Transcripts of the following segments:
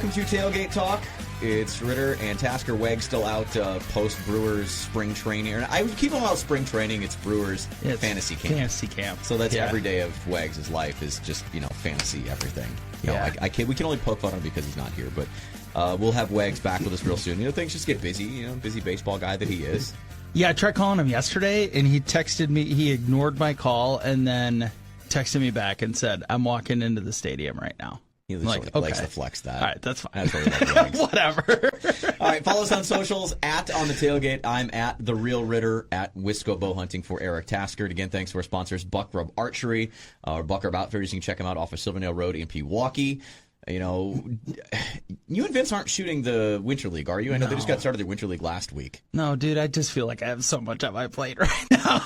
welcome to Tailgate Talk. It's Ritter and Tasker. Weg still out post-Brewers spring training. I keep them out spring training. It's Brewers fantasy camp. So that's every day of Wags' life is just, fantasy everything. We can only poke fun at him because he's not here, but we'll have Wags back with us real soon. Things just get busy, busy baseball guy that he is. Yeah, I tried calling him yesterday, and he texted me. He ignored my call and then texted me back and said, I'm walking into the stadium right now. He likes to flex that. All right, that's fine. That's Whatever. All right, follow us on socials, On the Tailgate. I'm at The Real Ritter, at Wisco Bow Hunting for Eric Tasker. Again, thanks to our sponsors, Buck Rub Archery, or Buck Rub Outfitters. You can check them out off of Silverdale Road in Pewaukee. You and Vince aren't shooting the Winter League, are you? I know they just got started their Winter League last week. No, dude, I just feel like I have so much on my plate right now.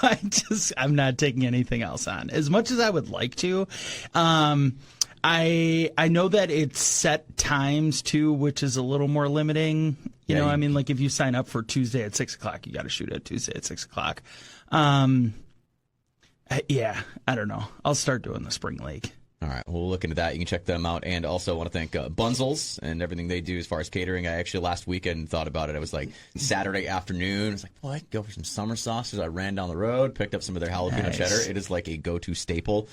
I'm not taking anything else on. As much as I would like to, I know that it's set times too, which is a little more limiting. Like if you sign up for Tuesday at 6:00, you got to shoot at Tuesday at 6:00. I don't know. I'll start doing the spring league. All right, we'll look into that. You can check them out. And also want to thank Bunzel's and everything they do as far as catering. I actually last weekend thought about it. It was like Saturday afternoon. I was like, well, I could go for some summer sauces. I ran down the road, picked up some of their jalapeno cheddar. It is like a go-to staple.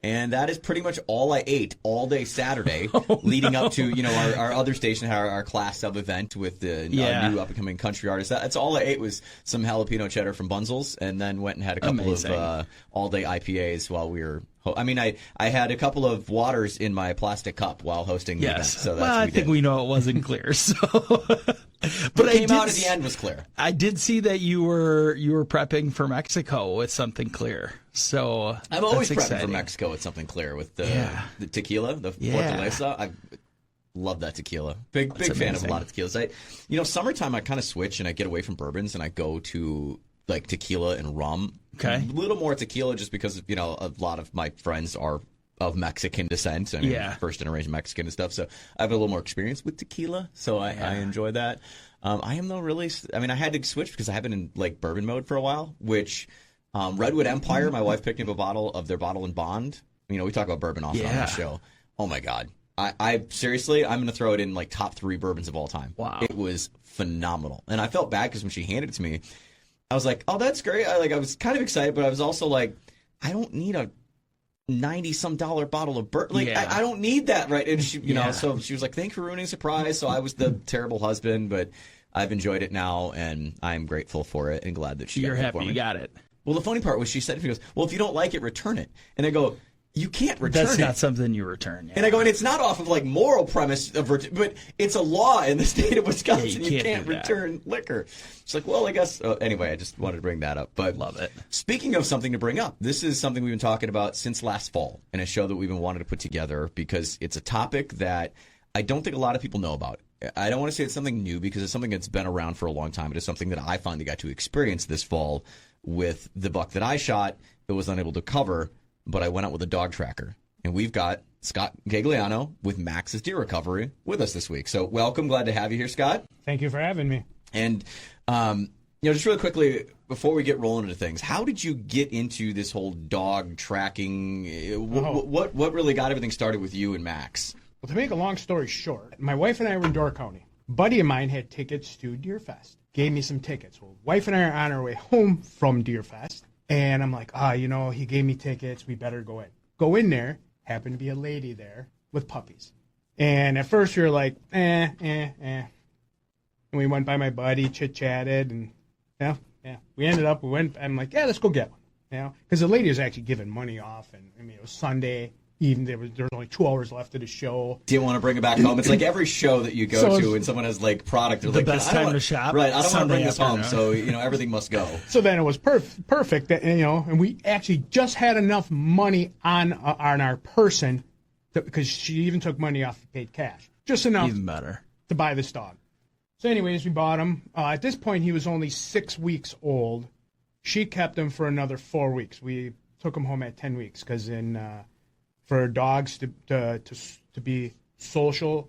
And that is pretty much all I ate all day Saturday, leading up to our other station, our class sub event with the new up and coming country artist. That's all I ate was some jalapeno cheddar from Bunzel's, and then went and had a couple of all day IPAs while we were. I had a couple of waters in my plastic cup while hosting the event. So I think we know it wasn't clear. So, but it came out at the end was clear. I did see that you were prepping for Mexico with something clear. So I'm always prepping for Mexico with something clear with the tequila, the Fortaleza. I love that tequila. Big fan of a lot of tequilas. Summertime I kind of switch and I get away from bourbons and I go to like tequila and rum. Okay. A little more tequila just because, a lot of my friends are of Mexican descent. First generation Mexican and stuff. So I have a little more experience with tequila. So I enjoy that. I am though really, I had to switch because I have been in like bourbon mode for a while, which Redwood Empire, my wife picked me up a bottle of their Bottle and Bond. We talk about bourbon often on the show. Oh my God. I seriously, I'm going to throw it in like top 3 bourbons of all time. Wow. It was phenomenal. And I felt bad because when she handed it to me, I was like, oh, that's great. I was kind of excited, but I was also like, I don't need a $90-some bottle of bourbon. I don't need that, right? And she, so she was like, thank you for ruining the surprise. So I was the terrible husband, but I've enjoyed it now, and I'm grateful for it and glad that You're got it happy for me. you got it. Well, the funny part was she said, she goes, well, if you don't like it, return it. And I go, you can't return it. That's not something you return. Yeah. And I go, and it's not off of like moral premise, but it's a law in the state of Wisconsin. You can't return liquor. It's like, well, I guess. Anyway, I just wanted to bring that up. But love it. Speaking of something to bring up, this is something we've been talking about since last fall, and a show that we've been wanting to put together because it's a topic that I don't think a lot of people know about. I don't want to say it's something new because it's something that's been around for a long time. It is something that I finally got to experience this fall with the buck that I shot that was unable to cover. But I went out with a dog tracker. And we've got Scott Gagliano with Max's Deer Recovery with us this week. So welcome. Glad to have you here, Scott. Thank you for having me. And, just really quickly, before we get rolling into things, how did you get into this whole dog tracking? What really got everything started with you and Max? Well, to make a long story short, my wife and I were in Door County. A buddy of mine had tickets to Deer Fest. Gave me some tickets. Well, wife and I are on our way home from Deer Fest. And I'm like, he gave me tickets. We better go in. Go in there. Happened to be a lady there with puppies. And at first we were like, And we went by my buddy, chit-chatted, and we ended up, I'm like, let's go get one. Because the lady was actually giving money off. And it was Sunday. Even there was only 2 hours left of the show. Do you want to bring it back home? It's like every show that you go to and someone has like product. They're the like, best time to shop. Right. I don't want to bring this home, so everything must go. So then it was perfect. That, and we actually just had enough money on our person because she even took money off paid cash, just enough even better to buy this dog. So anyways, we bought him. At this point, he was only 6 weeks old. She kept him for another 4 weeks. We took him home at 10 weeks because for dogs to be social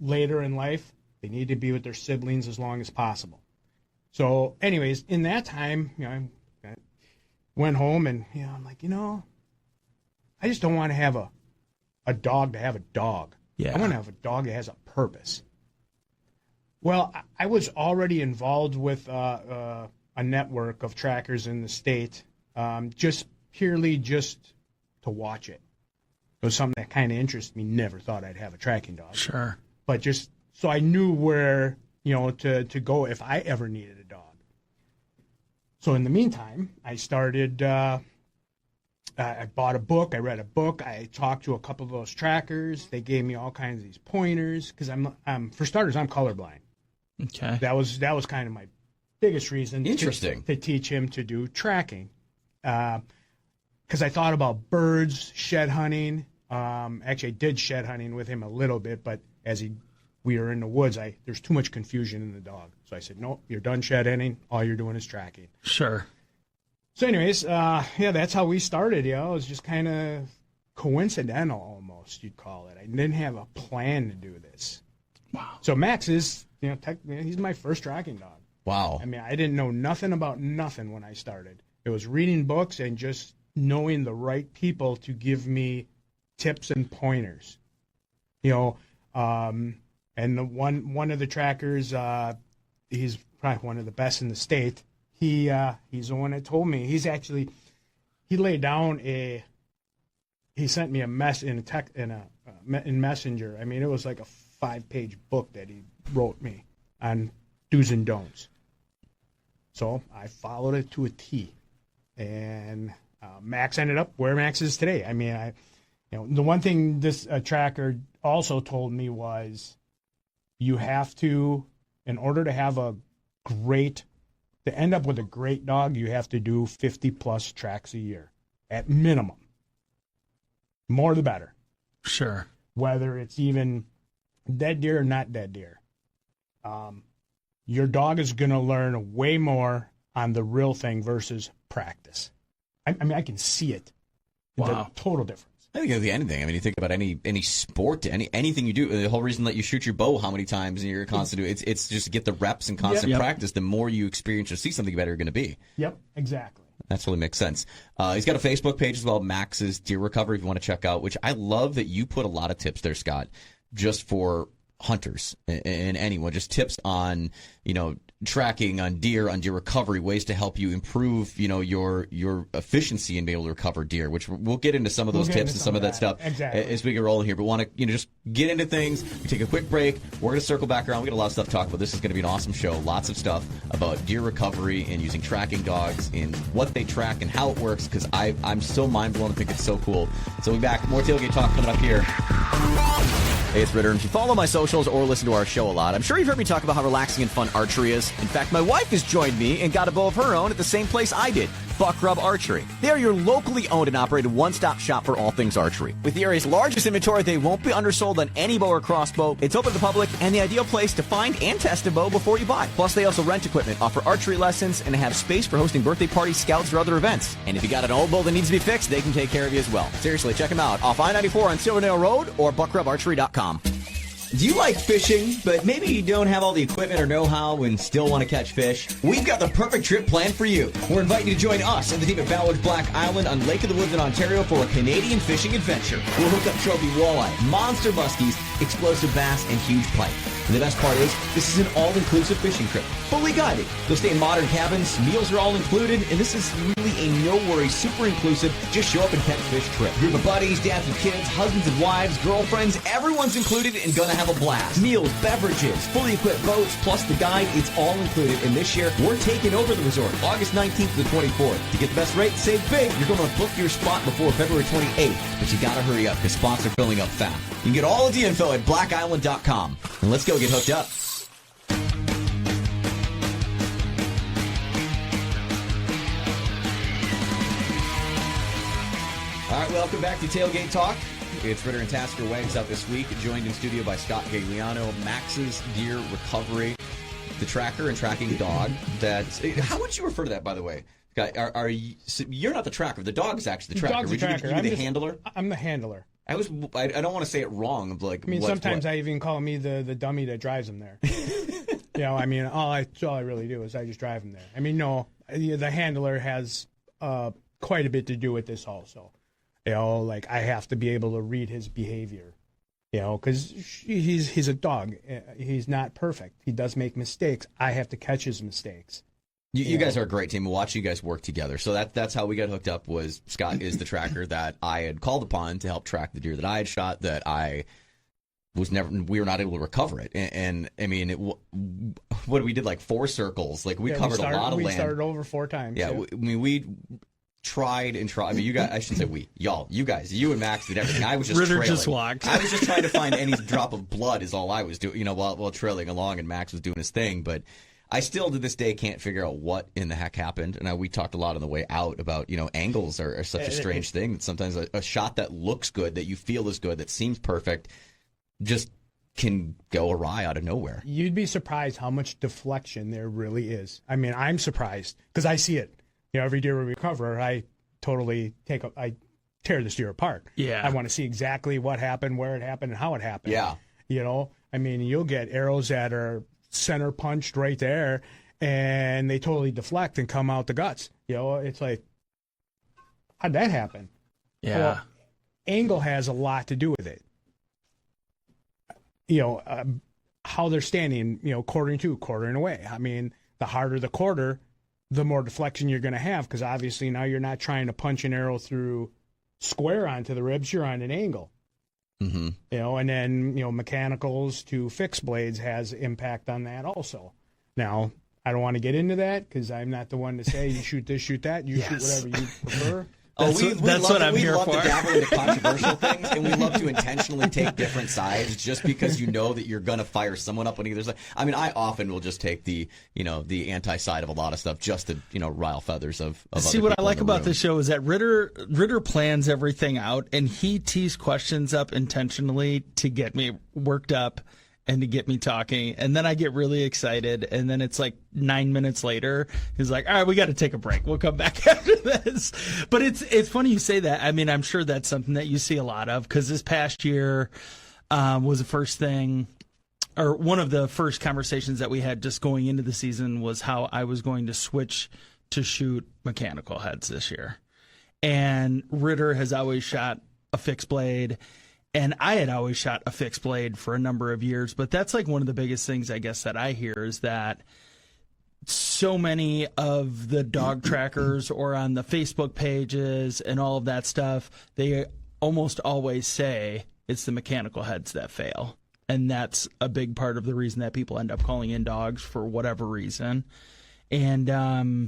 later in life, they need to be with their siblings as long as possible. So anyways, in that time, I went home and, I'm like, I just don't want to have a dog to have a dog. Yeah. I want to have a dog that has a purpose. Well, I was already involved with a network of trackers in the state, just purely to watch it. It was something that kind of interested me. Never thought I'd have a tracking dog. Sure. But just so I knew where, to go if I ever needed a dog. So in the meantime, I started, I bought a book. I read a book. I talked to a couple of those trackers. They gave me all kinds of these pointers because for starters, I'm colorblind. Okay. That was kind of my biggest reason to teach him to do tracking. Because I thought about birds, shed hunting. Actually, I did shed hunting with him a little bit, but we were in the woods, there's too much confusion in the dog. So I said, no, you're done shed hunting. All you're doing is tracking. Sure. So anyways, that's how we started. It was just kind of coincidental almost, you'd call it. I didn't have a plan to do this. Wow. So Max is, he's my first tracking dog. Wow. I mean, I didn't know nothing about nothing when I started. It was reading books and just knowing the right people to give me tips and pointers. And the one of the trackers, he's probably one of the best in the state. He's the one that told me. He laid down he sent me a mess in Messenger. I mean, it was like a 5-page book that he wrote me on do's and don'ts. So I followed it to a T, and Max ended up where Max is today. I mean, the one thing this tracker also told me was, you have to, in order to have to end up with a great dog, you have to do 50+ tracks a year at minimum. More the better. Sure. Whether it's even dead deer or not dead deer. Your dog is going to learn way more on the real thing versus practice. I mean, I can see it. Wow. The total difference. I think of anything. I mean, you think about any sport, anything you do. The whole reason that you shoot your bow how many times and you're constant, it's just to get the reps and constant practice. The more you experience or see something, the better you're going to be. Yep, exactly. That totally makes sense. He's got a Facebook page as well, Max's Deer Recovery, if you want to check out, which I love that you put a lot of tips there, Scott, just for hunters and anyone, just tips on, tracking on deer recovery, ways to help you improve, your efficiency in being able to recover deer, which we'll get into some of those tips and some of that stuff as we get rolling here. But want to, just get into things. We take a quick break. We're going to circle back around. We got a lot of stuff to talk about. This is going to be an awesome show. Lots of stuff about deer recovery and using tracking dogs and what they track and how it works, because I'm so mind blown. I think it's so cool. So we'll be back. More Tailgate Talk coming up here. Hey, it's Ritter, and if you follow my socials or listen to our show a lot, I'm sure you've heard me talk about how relaxing and fun archery is. In fact, my wife has joined me and got a bow of her own at the same place I did, Buck Rub Archery. They are your locally owned and operated one-stop shop for all things archery. With the area's largest inventory, they won't be undersold on any bow or crossbow. It's open to the public and the ideal place to find and test a bow before you buy. Plus, they also rent equipment, offer archery lessons, and have space for hosting birthday parties, scouts, or other events. And if you got an old bow that needs to be fixed, they can take care of you as well. Seriously, check them out off I-94 on Silverdale Road or buckrubarchery.com. Do you like fishing, but maybe you don't have all the equipment or know-how and still want to catch fish? We've got the perfect trip planned for you. We're inviting you to join us and the team at Ballard Black Island on Lake of the Woods in Ontario for a Canadian fishing adventure. We'll hook up trophy walleye, monster muskies, explosive bass, and huge pike. And the best part is, this is an all-inclusive fishing trip, fully guided. You'll stay in modern cabins, meals are all included, and this is really a no-worry, super inclusive, just show up and catch fish trip. Group of buddies, dads with kids, husbands and wives, girlfriends, everyone's included and gonna have a blast. Meals, beverages, fully equipped boats, plus the guide, it's all included. And this year, we're taking over the resort, August 19th to the 24th. To get the best rate, save big. You're going to book your spot before February 28th, but you gotta hurry up because spots are filling up fast. You can get all of the info at blackisland.com. And let's go get hooked up. All right, welcome back to Tailgate Talk. It's Ritter and Tasker Wags out this week, joined in studio by Scott Gagliano, Max's Deer Recovery, the tracker and tracking dog. How would you refer to that, by the way? Are you? So you're not the tracker. The dog is actually the tracker. Dog's the tracker. You the handler? I'm the handler. I don't want to say it wrong. Like, I mean, sometimes I even call me the dummy that drives him there. I mean, all I really do is I just drive him there. I mean, no, the handler has quite a bit to do with this also. Like I have to be able to read his behavior. because he's a dog. He's not perfect. He does make mistakes. I have to catch his mistakes. You guys are a great team. Watch you guys work together. So that's how we got hooked up. Was Scott is the tracker that I had called upon to help track the deer that I had shot. That we were not able to recover it. And I mean, what we did, like 4 circles. Like we covered a lot of land. We started over 4 times. Yeah, we tried and tried. I mean, you guys. I shouldn't say we. Y'all. You guys. You and Max did everything. I was just Ritter trailing. just walked. I was just trying to find any drop of blood. Is all I was doing. While trailing along, and Max was doing his thing, but. I still, to this day, can't figure out what in the heck happened. And we talked a lot on the way out about, angles are such a strange thing. That sometimes a shot that looks good, that you feel is good, that seems perfect, just can go awry out of nowhere. You'd be surprised how much deflection there really is. I mean, I'm surprised because I see it. Every deer we cover, I totally I tear this deer apart. Yeah. I want to see exactly what happened, where it happened, and how it happened. Yeah. I mean, you'll get arrows that are center punched right there, and they totally deflect and come out the guts. It's like, how'd that happen? Yeah. Well, angle has a lot to do with it. How they're standing, quartering to, quartering away. I mean, the harder the quarter, the more deflection you're going to have, because obviously now you're not trying to punch an arrow through square onto the ribs, you're on an angle. Mm-hmm. And then, mechanicals to fixed blades has impact on that also. Now, I don't want to get into that because I'm not the one to say you shoot this, shoot that, you shoot whatever you prefer. That's what I'm here for. We love to dabble into controversial things, and we love to intentionally take different sides just because you know that you're going to fire someone up on either side. I mean, I often will just take the anti-side of a lot of stuff just to, rile feathers of See, other what I people like in the about room. the show is that Ritter plans everything out, and he tees questions up intentionally to get me worked up and to get me talking, and then I get really excited, and then it's like 9 minutes later, he's like, all right, we got to take a break. We'll come back after this. But it's funny you say that. I mean, I'm sure that's something that you see a lot of, because this past year was the first thing, or one of the first conversations that we had just going into the season was how I was going to switch to shoot mechanical heads this year. And Ritter has always shot a fixed blade, and I had always shot a fixed blade for a number of years, but that's like one of the biggest things, I guess, that I hear is that so many of the dog trackers or on the Facebook pages and all of that stuff, they almost always say it's the mechanical heads that fail. And that's a big part of the reason that people end up calling in dogs for whatever reason. And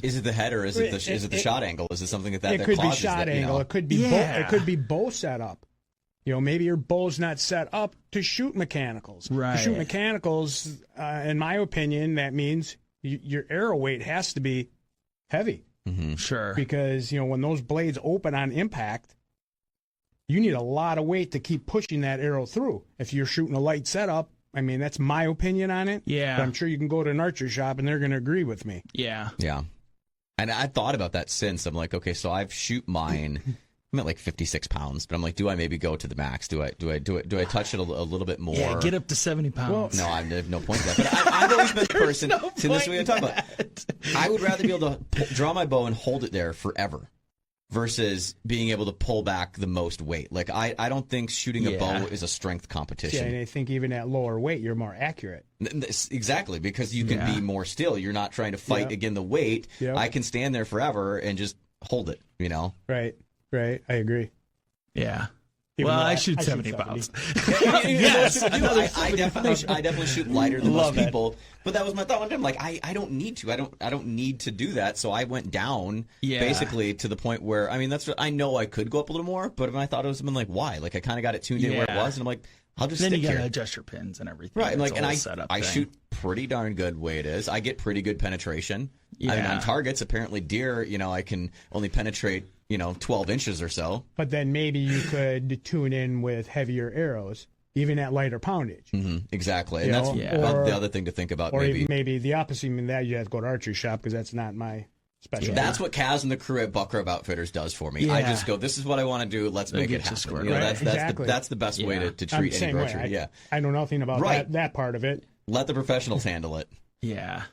is it the head or is it the shot angle? Is it something that it could be causes shot that, angle? It could be it could be bow set up. Maybe your bow's not set up to shoot mechanicals. Right. To shoot mechanicals, in my opinion, that means your arrow weight has to be heavy. Mm-hmm. Sure. Because, when those blades open on impact, you need a lot of weight to keep pushing that arrow through. If you're shooting a light setup, I mean, that's my opinion on it. Yeah. But I'm sure you can go to an archer shop and they're going to agree with me. Yeah. Yeah. And I thought about that since. I'm like, okay, so I've shoot mine. I'm at like 56 pounds, but I'm like, do I maybe go to the max? Do I touch it a little bit more? Yeah, get up to 70 pounds. No, I have no point to that. But I've always been the person. See, this is what I'm talking about. I would rather be able to draw my bow and hold it there forever versus being able to pull back the most weight. Like, I don't think shooting a bow is a strength competition. Yeah, and I think even at lower weight, you're more accurate. Exactly, because you can be more still. You're not trying to fight again the weight. Yep. I can stand there forever and just hold it, Right, I agree. Yeah. Even well, though I shoot 70 pounds. Yes, I definitely shoot lighter than most Love people. But that was my thought one time. Like, I don't need to. I don't need to do that. So I went down basically to the point where, I mean, that's what I know I could go up a little more. But I thought it was been like, why? Like, I kind of got it tuned in where it was, and I'm like, I'll just then stick you here. gotta adjust your pins and everything. Right, It's and a whole I thing. shoot pretty darn good way it is. I get pretty good penetration. I mean, Yeah. on targets, apparently deer, I can only penetrate, 12 inches or so. But then maybe you could tune in with heavier arrows, even at lighter poundage. Mm-hmm, exactly, and You that's know, the other thing to think about. Or Maybe even maybe the opposite. I mean, that you have to go to archery shop because that's not my specialty. that's what Kaz and the crew at Buck Grove Outfitters does for me. Yeah. I just go, this is what I want to do. Let's make it get you happen. squared away. That's Exactly. that's the best way to I'm the treat any same way. archery. Yeah, I know nothing about Right. that part of it. let the professionals handle it. Yeah.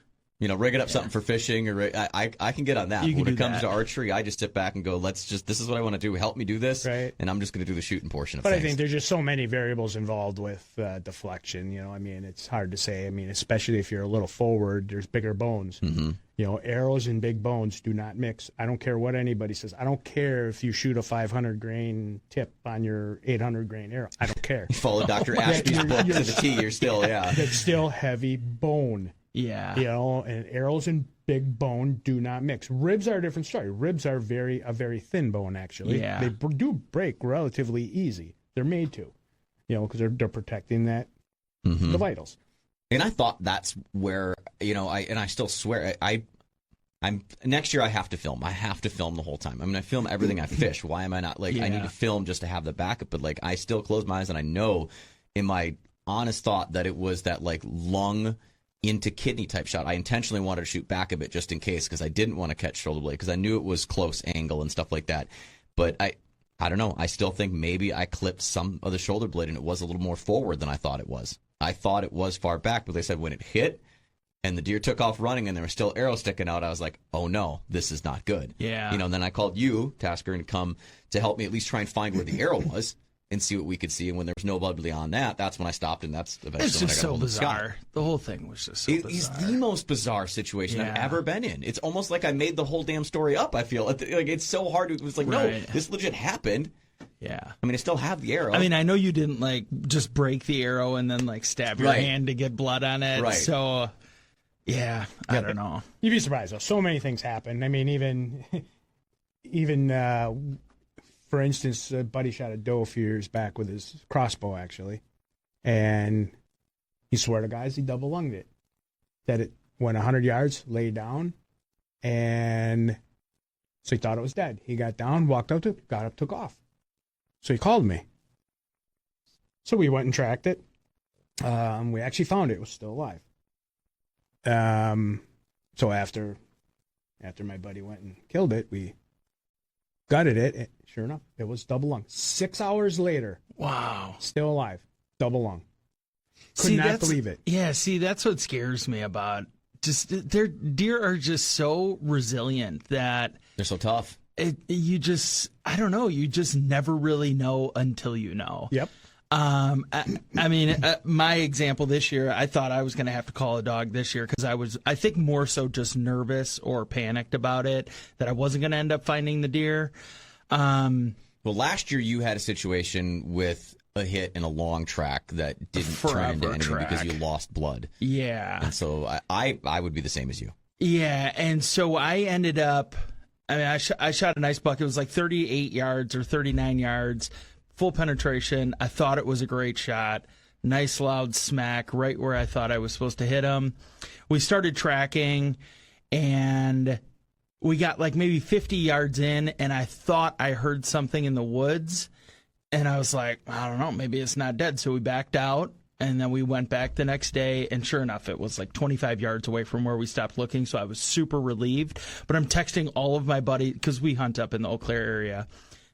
rig it up something for fishing, or I can get on that. When it comes to archery, I just sit back and go, this is what I want to do. Help me do this, right. And I'm just going to do the shooting portion of things. But I think there's just so many variables involved with deflection. I mean, it's hard to say. I mean, especially if you're a little forward, there's bigger bones. Mm-hmm. Arrows and big bones do not mix. I don't care what anybody says. I don't care if you shoot a 500 grain tip on your 800 grain arrow. I don't care. You follow Dr. Ashby's book to the T. You're still, It's still heavy bone. Yeah. And arrows and big bone do not mix. Ribs are a different story. Ribs are a very thin bone, actually. Yeah. They do break relatively easy. They're made to, because they're protecting that, the vitals. And I thought that's where, I still swear, I'm next year I have to film. I have to film the whole time. I mean, I film everything I fish. Why am I not I need to film just to have the backup? But I still close my eyes and I know in my honest thought that it was that lung into kidney type shot. I intentionally wanted to shoot back a bit just in case because I didn't want to catch shoulder blade because I knew it was close angle and stuff like that. But I don't know. I still think maybe I clipped some of the shoulder blade and it was a little more forward than I thought it was. I thought it was far back, but they said when it hit and the deer took off running and there were still arrows sticking out, I was like, oh no, this is not good. Yeah. And then I called you, Tasker, and come to help me at least try and find where the arrow was and see what we could see. And when there was no blood on that's when I stopped, and that's eventually it's when just I got so hold of bizarre. Scott. The whole thing was just so bizarre. It's the most bizarre situation I've ever been in. It's almost like I made the whole damn story up, I feel. It's so hard. It was no, this legit happened. Yeah. I mean, I still have the arrow. I mean, I know you didn't just break the arrow and then stab your hand to get blood on it. Right. So, yeah, I don't know. You'd be surprised though. So many things happen. I mean, even for instance, a buddy shot a doe a few years back with his crossbow actually, and he swore to guys he double lunged it. That it went 100 yards, laid down, and so he thought it was dead. He got down, got up, took off. So he called me. So we went and tracked it. We actually found it. It was still alive. So after my buddy went and killed it, we gutted it. Sure enough, it was double lung. 6 hours later. Wow. Still alive. Double lung. Could not believe it. Yeah, see, that's what scares me about. Their deer are just so resilient that they're so tough. I don't know. You just never really know until you know. Yep. I mean, my example this year, I thought I was going to have to call a dog this year because I think more so just nervous or panicked about it, that I wasn't going to end up finding the deer. Well, last year you had a situation with a hit in a long track that didn't turn into anything because you lost blood. Yeah. And so I would be the same as you. Yeah. And so I ended up, I shot a nice buck. It was 38 yards or 39 yards, full penetration. I thought it was a great shot. Nice loud smack right where I thought I was supposed to hit him. We started tracking, and we got maybe 50 yards in, and I thought I heard something in the woods. And I was like, I don't know, maybe it's not dead. So we backed out, and then we went back the next day, and sure enough, it was 25 yards away from where we stopped looking. So I was super relieved. But I'm texting all of my buddies, because we hunt up in the Eau Claire area,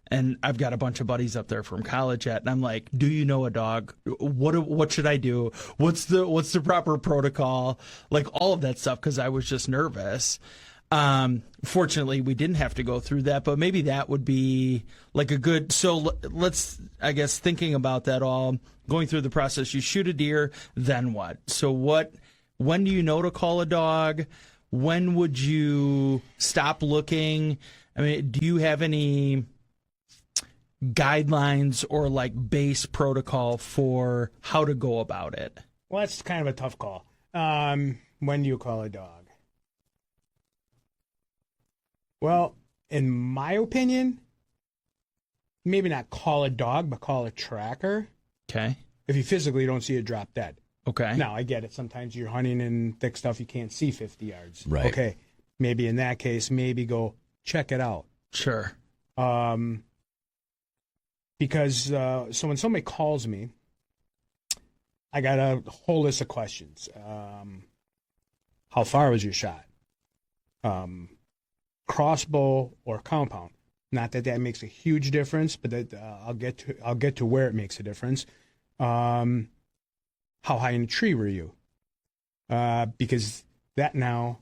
and I've got a bunch of buddies up there from college and I'm like, do you know a dog? What should I do? What's the proper protocol? All of that stuff, because I was just nervous. Fortunately, we didn't have to go through that, but maybe that would be a good. So let's, I guess, thinking about that all, going through the process. You shoot a deer, then what? So when do you know to call a dog? When would you stop looking? I mean, do you have any guidelines or base protocol for how to go about it? Well, that's kind of a tough call. When do you call a dog? Well, in my opinion, maybe not call a dog, but call a tracker. Okay. If you physically don't see it drop dead. Okay. Now, I get it. Sometimes you're hunting in thick stuff, you can't see 50 yards. Right. Okay. Maybe in that case, go check it out. Sure. Because so when somebody calls me, I got a whole list of questions. How far was your shot? Crossbow or compound? Not that makes a huge difference, but I'll get to where it makes a difference. How high in a tree were you? Because that now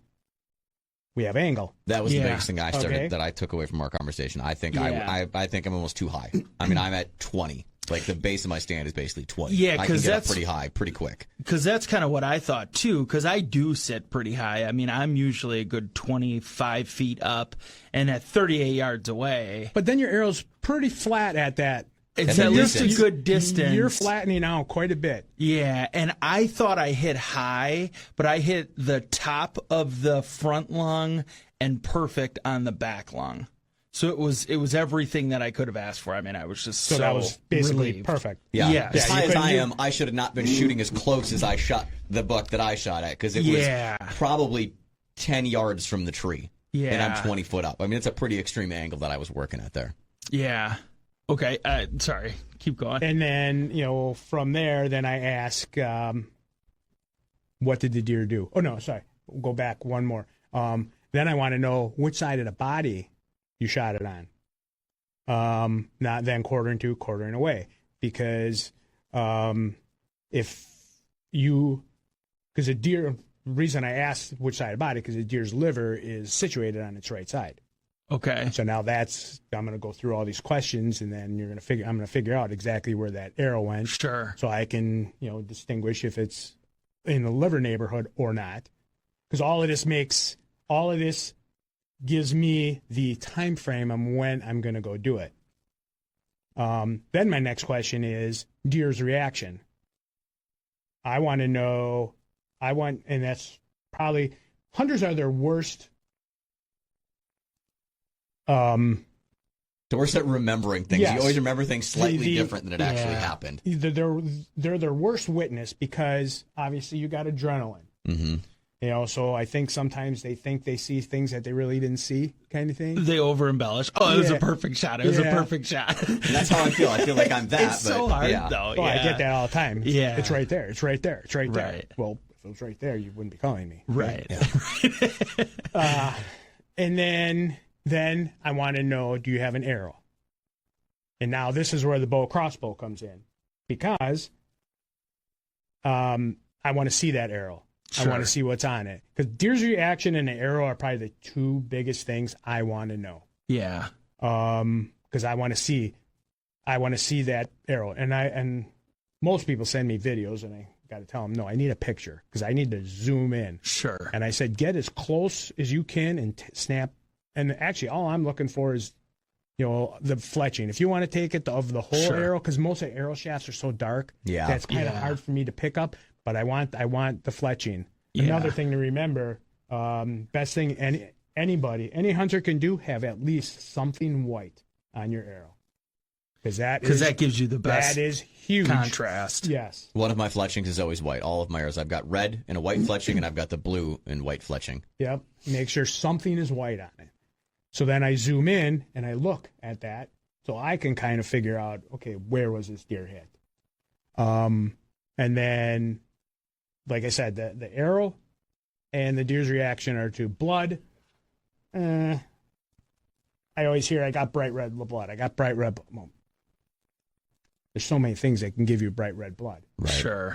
we have angle. That was the Yeah. biggest thing that I took away from our conversation. I think I think I'm almost too high. I mean, I'm at 20. Like the base of my stand is basically 20. Yeah, I can get up that's pretty high, pretty quick. Because that's kind of what I thought too. Because I do sit pretty high. I mean, I'm usually a good 25 feet up, and at 38 yards away, But then your arrow's pretty flat at that. it's And at the least a distance. good distance. You're flattening out quite a bit. Yeah, and I thought I hit high, but I hit the top of the front lung and perfect on the back lung. So it was everything that I could have asked for. I mean, I was just so that was basically relieved. perfect. Yeah. Yeah. As high you as couldn't I do- am, I should have not been shooting as close as I shot the buck that I shot at because it Yeah. was probably 10 yards from the tree. Yeah. And I'm 20 foot up. I mean, it's a pretty extreme angle that I was working at there. Yeah. Okay. Sorry. Keep going. And then, from there, then I ask, what did the deer do? Oh, no, sorry. We'll go back one more. Then I want to know which side of the body you shot it on. Not then quartering to, quartering away. Because because a deer, the reason I asked which side of the body, because a deer's liver is situated on its right side. Okay. So now I'm going to go through all these questions, and then I'm going to figure out exactly where that arrow went. Sure. So I can, distinguish if it's in the liver neighborhood or not. Because all of this gives me the time frame on when I'm going to go do it. Then my next question is deer's reaction. I want to know, and that's probably, hunters are their worst. So we're at remembering things. Yes. You always remember things slightly different than it actually happened. They're their worst witness because obviously you got adrenaline. Mm-hmm. So I think sometimes they think they see things that they really didn't see, kind of thing. They over embellish. Oh, it was a perfect shot. It was a Yeah. perfect shot. And that's how I feel. I feel like I'm that. It's so hard though. Oh, Yeah. I get that all the time. Yeah. It's right there. It's right there. It's right there. Right. Well, if it was right there, you wouldn't be calling me. Right. And then I want to know, do you have an arrow? And now this is where the bow crossbow comes in, because I want to see that arrow. Sure. I want to see what's on it, because deer's reaction and the arrow are probably the two biggest things I want to know. Yeah. Because I want to see that arrow, and most people send me videos, and I got to tell them, no, I need a picture because I need to zoom in. Sure. And I said, get as close as you can and snap. And actually, all I'm looking for is, the fletching. If you want to take it of the whole Sure. arrow, because most of the arrow shafts are so dark, Yeah. that's kind of Yeah. hard for me to pick up. But I want the fletching. Yeah. Another thing to remember, best thing any hunter can do, have at least something white on your arrow, because that gives you the best that is huge contrast. Yes. One of my fletchings is always white. All of my arrows, I've got red and a white fletching, and I've got the blue and white fletching. Yep. Make sure something is white on it. So then I zoom in and I look at that, so I can kind of figure out, okay, where was this deer hit? And then, like I said, the arrow and the deer's reaction are to blood. I always hear I got bright red blood. I got bright red. Well, there's so many things that can give you bright red blood. Right. Sure.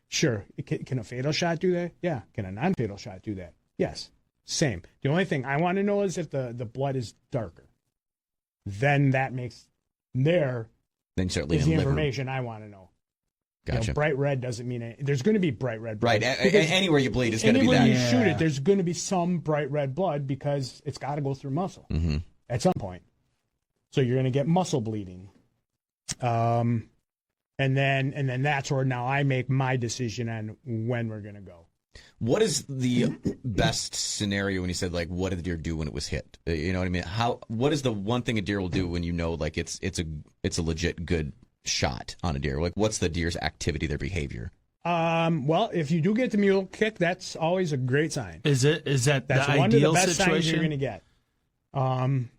Sure. Can a fatal shot do that? Yeah. Can a non-fatal shot do that? Yes. Same. The only thing I want to know is if the blood is darker. Then that makes Then you start is leaning the liver. information I want to know. Gotcha. Bright red doesn't mean it. There's going to be bright red blood. Right. Because Anywhere you bleed is going to be anywhere that. you Yeah. shoot it, there's going to be some bright red blood because it's got to go through muscle Mm-hmm. at some point. So you're going to get muscle bleeding. And then that's where now I make my decision on when we're going to go. What is the best scenario when you said, like, what did the deer do when it was hit? You know what I mean? What is the one thing a deer will do when you know, like, it's a legit good shot on a deer? Like, what's the deer's activity, their behavior? Well, if you do get the mule kick, that's always a great sign. Is that That's the one ideal of the best signs situation? you're going to get.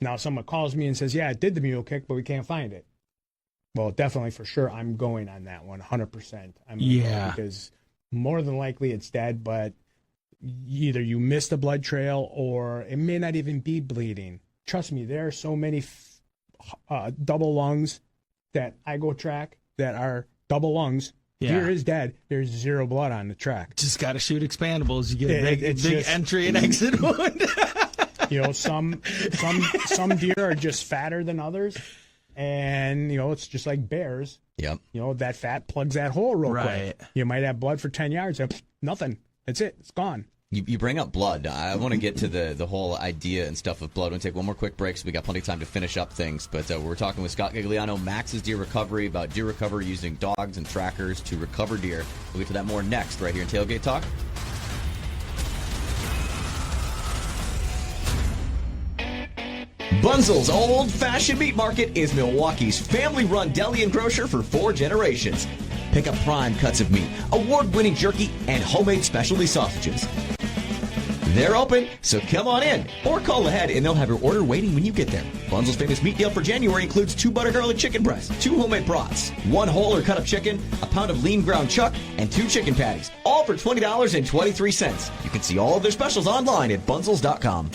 Now, someone calls me and says, yeah, it did the mule kick, but we can't find it. Well, definitely, for sure, I'm going on that one, 100%. Yeah. Because more than likely it's dead, but either you missed a blood trail or it may not even be bleeding. Trust me, there are so many double lungs that I go track that are double lungs Deer is dead. There's 0 blood on the track. Just got to shoot expandables. You get a big just, entry and exit wound. Some deer are just fatter than others, and it's just like bears. Yep. That fat plugs that hole real Right. quick. You might have blood for 10 yards. Nothing. That's it. It's gone. You bring up blood. I want to get to the whole idea and stuff of blood. We're going to take one more quick break, so we got plenty of time to finish up things. But we're talking with Scott Gagliano, Max's Deer Recovery, about deer recovery using dogs and trackers to recover deer. We'll get to that more next, right here in Tailgate Talk. Bunzel's Old Fashioned Meat Market is Milwaukee's family-run deli and grocer for 4 generations. Pick up prime cuts of meat, award-winning jerky, and homemade specialty sausages. They're open, so come on in or call ahead and they'll have your order waiting when you get there. Bunzel's famous meat deal for January includes 2 butter garlic chicken breasts, 2 homemade brats, 1 whole or cut-up chicken, a pound of lean ground chuck, and 2 chicken patties, all for $20.23. You can see all of their specials online at bunzels.com.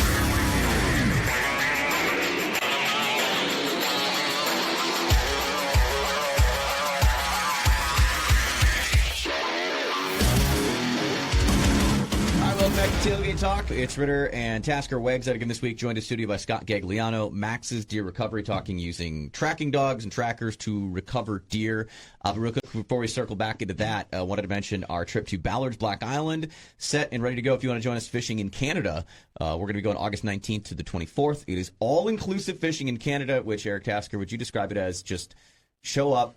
Tailgate Talk. It's Ritter and Tasker Wags out again this week, joined in studio by Scott Gagliano, Max's Deer Recovery, talking using tracking dogs and trackers to recover deer. But real quick, before we circle back into that, I wanted to mention our trip to Ballard's Black Island, set and ready to go. If you want to join us fishing in Canada, we're going to be going August 19th to the 24th. It is all-inclusive fishing in Canada, which, Eric Tasker, would you describe it as just show up,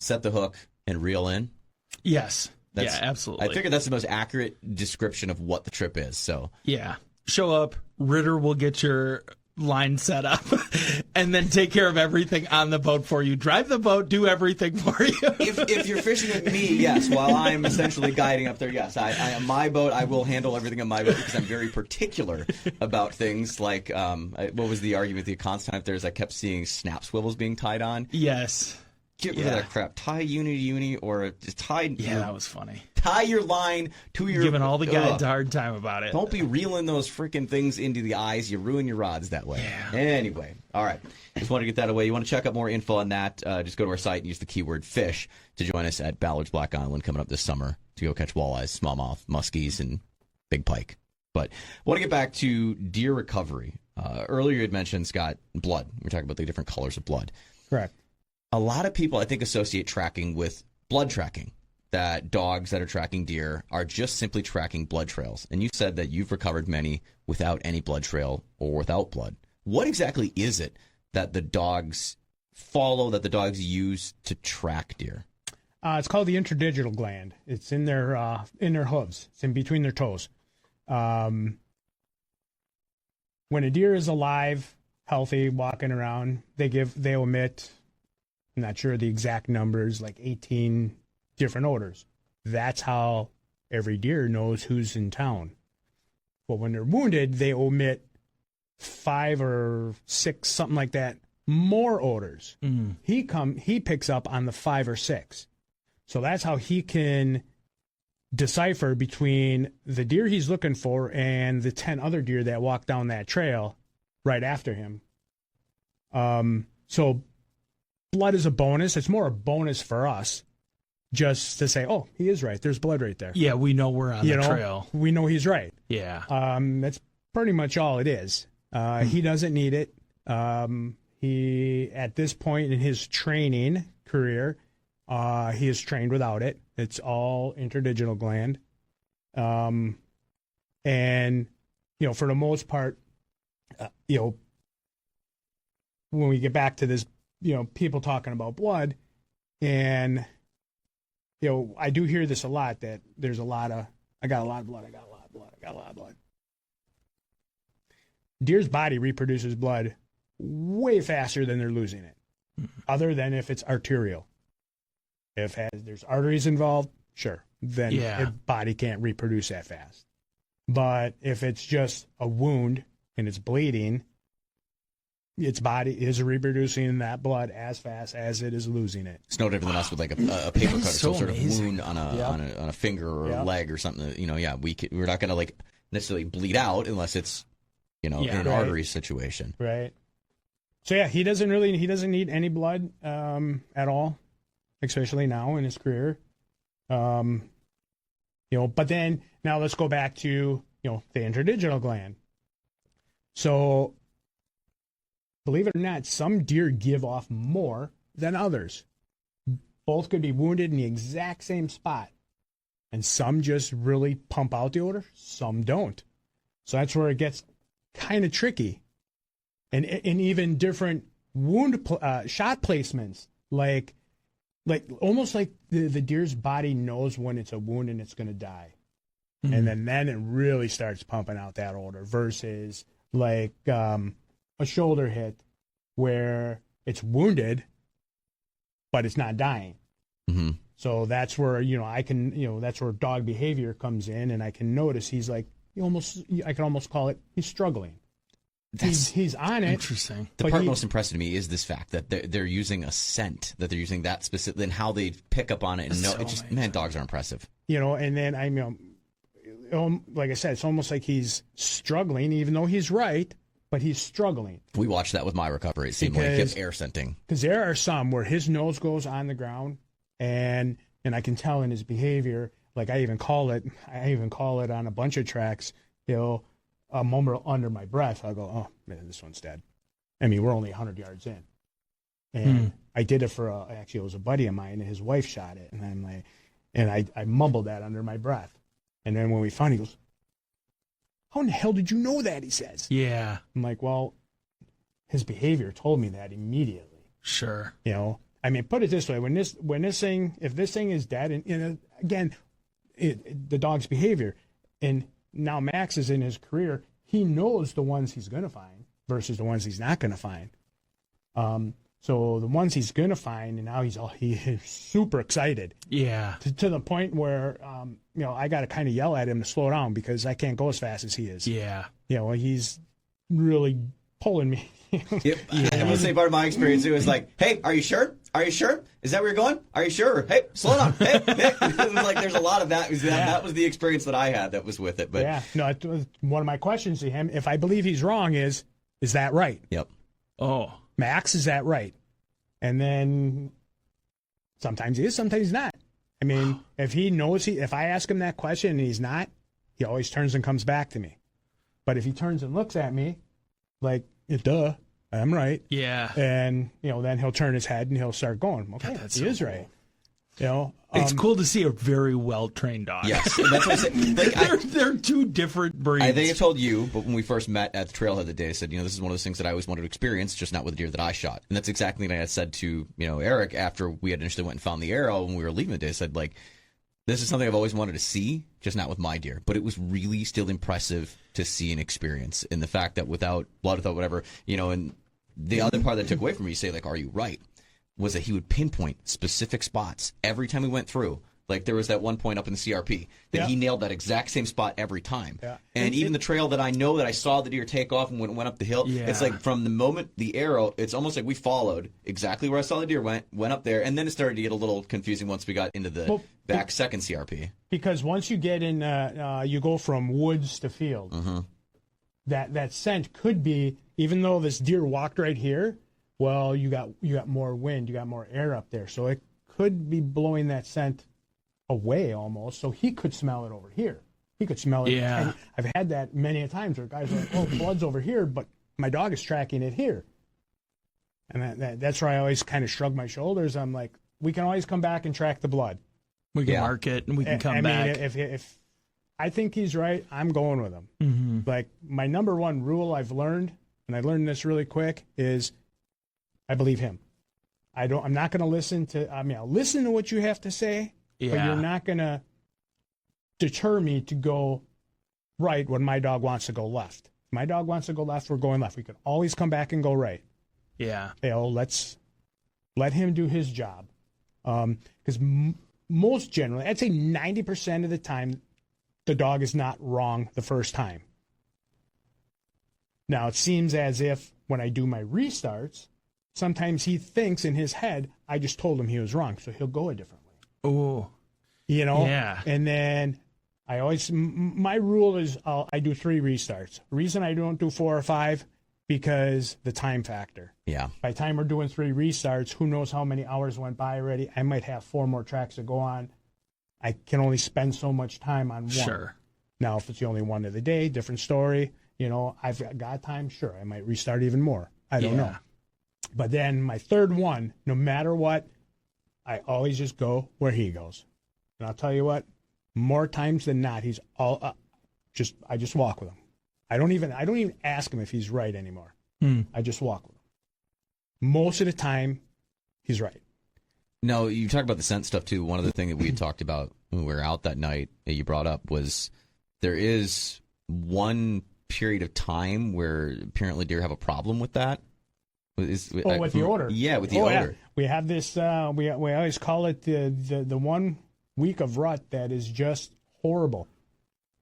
set the hook, and reel in? Yes. Yeah, absolutely. I figured that's the most accurate description of what the trip is. So yeah, show up. Ritter will get your line set up, and then take care of everything on the boat for you. Drive the boat, do everything for you. if you're fishing with me, yes. While I'm essentially guiding up there, yes. I on my boat, I will handle everything on my boat because I'm very particular about things. Like, what was the argument the constant there is I kept seeing snap swivels being tied on. Yes. Get rid of that crap. Tie uni to uni, or just tie. Yeah, that was funny. Tie your line to your. Giving all the guides a hard time about it. Don't be reeling those freaking things into the eyes. You ruin your rods that way. Yeah. Anyway, all right. Just want to get that away. You want to check out more info on that? Just go to our site and use the keyword fish to join us at Ballard's Black Island coming up this summer to go catch walleyes, smallmouth, muskies, and big pike. But I want to get back to deer recovery. Earlier you had mentioned, Scott, blood. We're talking about the different colors of blood. Correct. A lot of people, I think, associate tracking with blood tracking, that dogs that are tracking deer are just simply tracking blood trails. And you said that you've recovered many without any blood trail or without blood. What exactly is it that the dogs follow, that the dogs use to track deer? It's called the interdigital gland. It's in their hooves. It's in between their toes. When a deer is alive, healthy, walking around, they emit, I'm not sure the exact numbers, like 18 different odors. That's how every deer knows who's in town. But when they're wounded, they emit 5 or 6, something like that, more odors. He picks up on the 5 or 6. So that's how he can decipher between the deer he's looking for and the 10 other deer that walk down that trail right after him. So blood is a bonus. It's more a bonus for us just to say, oh, he is right. There's blood right there. Yeah, we know we're on the trail. We know he's right. Yeah. That's pretty much all it is. He doesn't need it. He, at this point in his training career, he is trained without it. It's all interdigital gland. And, for the most part, when we get back to this, people talking about blood, and, I do hear this a lot, that there's I got a lot of blood, I got a lot of blood, I got a lot of blood. Deer's body reproduces blood way faster than they're losing it, other than if it's arterial. If there's arteries involved, sure, then the body can't reproduce that fast. But if it's just a wound and it's bleeding, its body is reproducing that blood as fast as it is losing it. It's no different than us with like a paper cut, so some sort of amazing. wound on a finger or a leg or something. We're not going to necessarily bleed out unless it's in an artery situation. Right. So he doesn't need any blood at all, especially now in his career. But then now let's go back to, the interdigital gland. So believe it or not, some deer give off more than others. Both could be wounded in the exact same spot. And some just really pump out the odor, some don't. So that's where it gets kind of tricky. And even different wound shot placements, like almost like the deer's body knows when it's a wound and it's going to die. Mm-hmm. And then it really starts pumping out that odor versus like a shoulder hit where it's wounded, but it's not dying. Mm-hmm. So that's where, I can, that's where dog behavior comes in, and I can notice he's like, I can almost call it, he's struggling. He's on it. Interesting. The part most impressive to me is this fact that they're using a scent, that they're using that specific, and how they pick up on it. And dogs are impressive. And then like I said, it's almost like he's struggling, even though he's right, but he's struggling. We watched that with my recovery. It seemed like he kept air scenting. Because there are some where his nose goes on the ground, and I can tell in his behavior. Like I even call it on a bunch of tracks. A moment under my breath, I'll go, oh man, this one's dead. I mean, we're only 100 yards in, and I did it for actually it was a buddy of mine, and his wife shot it, and I'm like, and I mumbled that under my breath, and then when we found, he goes, "How in the hell did you know that?" He says. Yeah. I'm like, well, his behavior told me that immediately. Sure. I mean, put it this way: if this thing is dead, and again, the dog's behavior, and now Max is in his career, he knows the ones he's going to find versus the ones he's not going to find. So the ones he's going to find, and now he's super excited. Yeah. To the point where, I got to kind of yell at him to slow down because I can't go as fast as he is. Yeah. He's really pulling me. Yep. Yeah. I'm gonna say part of my experience too is like, hey, are you sure? Are you sure? Is that where you're going? Are you sure? Hey, slow down. Hey. It was like there's a lot of that. That was the experience that I had that was with it. But yeah, no. One of my questions to him, if I believe he's wrong, is that right? Yep. Oh, Max, is that right? And then sometimes he is, sometimes he's not. I mean, if I ask him that question and he's not, he always turns and comes back to me. But if he turns and looks at me, like, duh, I'm right. Yeah. And, then he'll turn his head and he'll start going, okay, God, he is right. It's cool to see a very well-trained dog. Yes. And that's what I said. Like, they're two different breeds. I think I told you, but when we first met at the trailhead that day, I said, this is one of those things that I always wanted to experience, just not with the deer that I shot. And that's exactly what I had said to, Eric after we had initially went and found the arrow when we were leaving the day. I said, like, this is something I've always wanted to see, just not with my deer. But it was really still impressive to see and experience in the fact that without blood, without whatever, and the other part that took away from me, you say, like, are you right? Was that he would pinpoint specific spots every time we went through. Like there was that one point up in the CRP that he nailed that exact same spot every time. Yeah. And even the trail that I know that I saw the deer take off and went up the hill, it's like from the moment the arrow, it's almost like we followed exactly where I saw the deer went up there, and then it started to get a little confusing once we got into the back second CRP. Because once you get in, you go from woods to field. Mm-hmm. That scent could be, even though this deer walked right here, well, you got more wind, you got more air up there, so it could be blowing that scent away almost, so he could smell it over here. He could smell it. Yeah. And I've had that many a times where guys are like, oh, blood's over here, but my dog is tracking it here. And that's where I always kind of shrug my shoulders. I'm like, we can always come back and track the blood. We can mark it and we can come back. I mean, if I think he's right, I'm going with him. Mm-hmm. Like my number one rule I've learned, and I learned this really quick, is I believe him. I'm not going to listen to. I mean, I'll listen to what you have to say, but you're not going to deter me to go right when my dog wants to go left. If my dog wants to go left, we're going left. We can always come back and go right. Yeah. Let's let him do his job. Because most generally, I'd say 90% of the time, the dog is not wrong the first time. Now, it seems as if when I do my restarts, sometimes he thinks in his head, I just told him he was wrong, so he'll go a different way. Oh. Yeah. And then I always, my rule is I do 3 restarts. The reason I don't do 4 or 5, because the time factor. Yeah. By the time we're doing 3 restarts, who knows how many hours went by already. I might have 4 more tracks to go on. I can only spend so much time on one. Sure. Now, if it's the only one of the day, different story. I've got time, sure, I might restart even more. I don't know. But then my third one, no matter what, I always just go where he goes. And I'll tell you what, more times than not, he's all I just walk with him. I don't even ask him if he's right anymore. I just walk with him. Most of the time, he's right. No, you talk about the scent stuff too. One of the things that we had talked about when we were out that night that you brought up was there is one period of time where apparently deer have a problem with that. With the odor. Yeah, with the odor. Yeah. We have this. We always call it the 1 week of rut that is just horrible.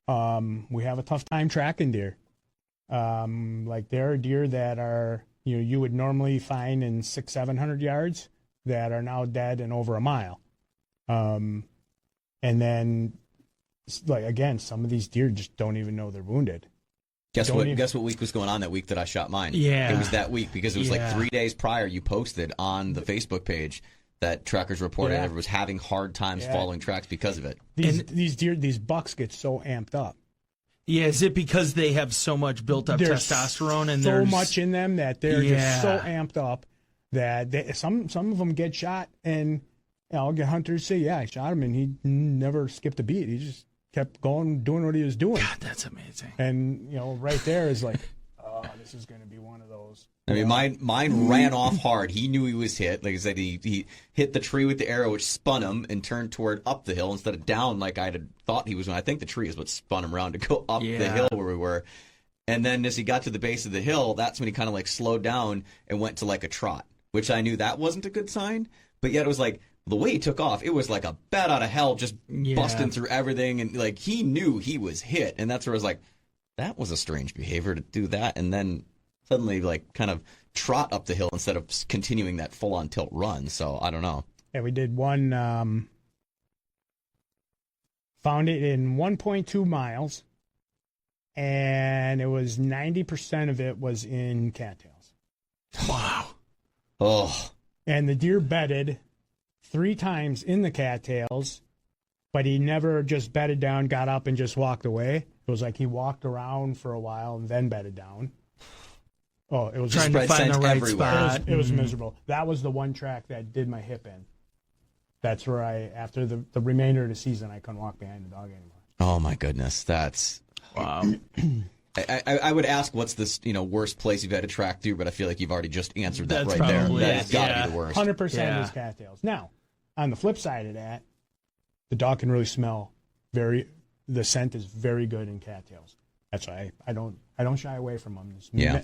We have a tough time tracking deer. Like there are deer that are you would normally find in 600-700 yards that are now dead in over a mile. And then, like again, some of these deer just don't even know they're wounded. Guess what week was going on that week that I shot mine? Yeah. It was that week because it was like 3 days prior you posted on the Facebook page that trackers reported everyone was having hard times following tracks because of it. These bucks get so amped up. Yeah, is it because they have so much built up testosterone and so much in them that they're just so amped up that some of them get shot and I'll get hunters say, I shot him and he never skipped a beat. He just kept going, doing what he was doing. God, that's amazing. And right there is like, oh, this is going to be one of those. I mean, mine ran off hard. He knew he was hit. Like I said, he hit the tree with the arrow, which spun him and turned toward up the hill instead of down like I had thought he was going. I think the tree is what spun him around to go up the hill where we were. And then as he got to the base of the hill, that's when he kind of like slowed down and went to like a trot, which I knew that wasn't a good sign. But yet it was like the way he took off, it was like a bat out of hell, just busting through everything. And like he knew he was hit. And that's where I was like, that was a strange behavior to do that. And then suddenly like kind of trot up the hill instead of continuing that full on tilt run. So I don't know. Yeah, we did one, found it in 1.2 miles, and it was 90% of it was in cattails. Wow. Oh. And the deer bedded 3 times in the cattails, but he never just bedded down, got up, and just walked away. It was like he walked around for a while and then bedded down. Oh, it was trying to find the right spot. It was miserable. That was the one track that did my hip in. That's where after the remainder of the season, I couldn't walk behind the dog anymore. Oh my goodness, that's wow. I would ask what's this worst place you've had to track through, but I feel like you've already just answered that That's right there. probably That's got to be the worst. 100% is cattails. Now, on the flip side of that, the dog can really smell the scent is very good in cattails. That's why I don't shy away from them.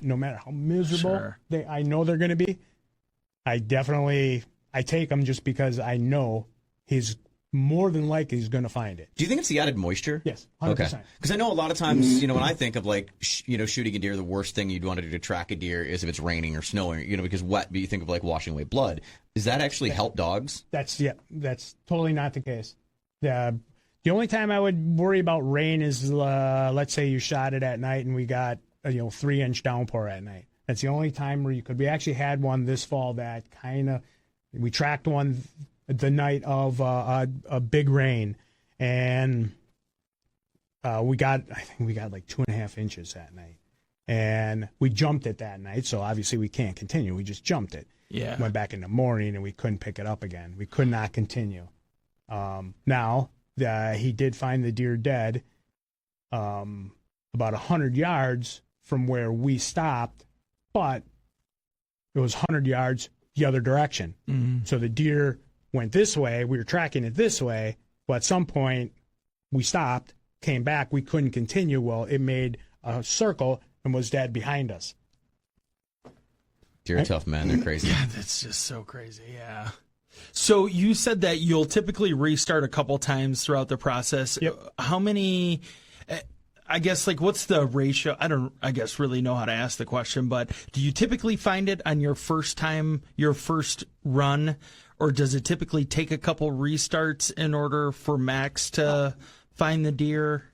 No matter how miserable I know they're going to be, I take them just because I know he's more than likely he's going to find it. Do you think it's the added moisture? Yes, 100%. Okay. Because I know a lot of times, when I think of like, shooting a deer, the worst thing you'd want to do to track a deer is if it's raining or snowing, because wet, but you think of like washing away blood. Does that actually help dogs? That's totally not the case. The only time I would worry about rain is, let's say you shot it at night and we got a 3-inch downpour at night. That's the only time where we actually had one this fall that we tracked one the night of a big rain, and I think we got like 2.5 inches that night, and we jumped it that night. So obviously we can't continue. We just jumped it. Yeah. Went back in the morning and we couldn't pick it up again. We could not continue. Now. He did find the deer dead about 100 yards from where we stopped, but it was 100 yards the other direction. Mm-hmm. So the deer went this way. We were tracking it this way, but at some point we stopped, came back. We couldn't continue. Well, it made a circle and was dead behind us. Deer are tough, man. They're crazy. Yeah, that's just so crazy, yeah. So you said that you'll typically restart a couple times throughout the process. Yep. How many, I guess, like what's the ratio? I don't, really know how to ask the question, but do you typically find it on your first run, or does it typically take a couple restarts in order for Max to find the deer?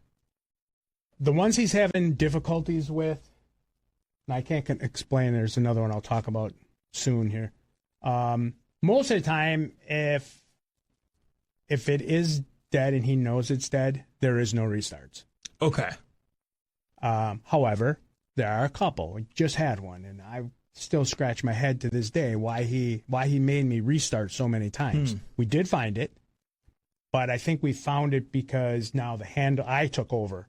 The ones he's having difficulties with, and I can't explain, there's another one I'll talk about soon here. Most of the time, if it is dead and he knows it's dead, there is no restarts. Okay. However, there are a couple. We just had one, and I still scratch my head to this day why he made me restart so many times. We did find it, but I think we found it because now I took over,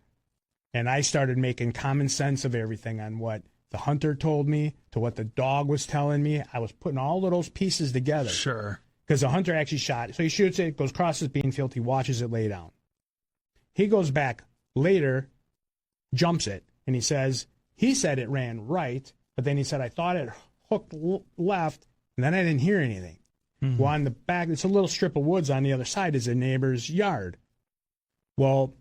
and I started making common sense of everything on what the hunter told me to what the dog was telling me. I was putting all of those pieces together. Sure. Because the hunter actually shot it. So he shoots it, goes across his bean field, he watches it lay down. He goes back later, jumps it, and he said it ran right, but then he said, I thought it hooked left, and then I didn't hear anything. Well, on the back, it's a little strip of woods on the other side is a neighbor's yard. Well,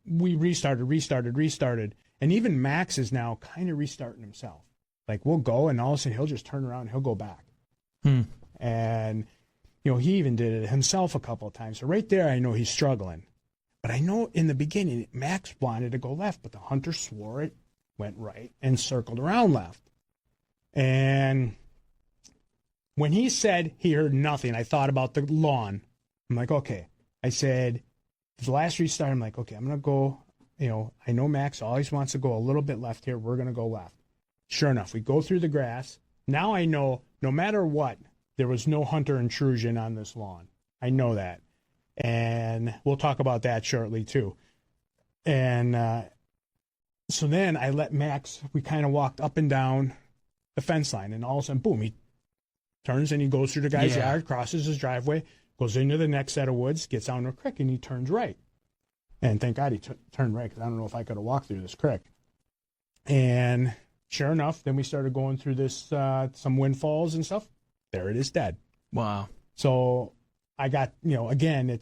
we restarted, and even Max is now kind of restarting himself. Like, we'll go, and all of a sudden he'll just turn around and he'll go back. And he even did it himself a couple of times. So right there, I know he's struggling. But I know in the beginning, Max wanted to go left, but the hunter swore it went right and circled around left. And when he said he heard nothing, I thought about the lawn. I'm like, okay. I said, the last restart, I'm like, okay, I'm going to go, I know Max always wants to go a little bit left here. We're going to go left. Sure enough, we go through the grass. Now I know no matter what, there was no hunter intrusion on this lawn. I know that. And we'll talk about that shortly, too. And so then I let Max, we kind of walked up and down the fence line. And all of a sudden, boom, he turns and he goes through the guy's yard, crosses his driveway, goes into the next set of woods, gets down to a creek, and he turns right. And thank God he turned right, because I don't know if I could have walked through this creek. And sure enough, then we started going through this, some windfalls and stuff. There it is, dead. Wow. So I got, again,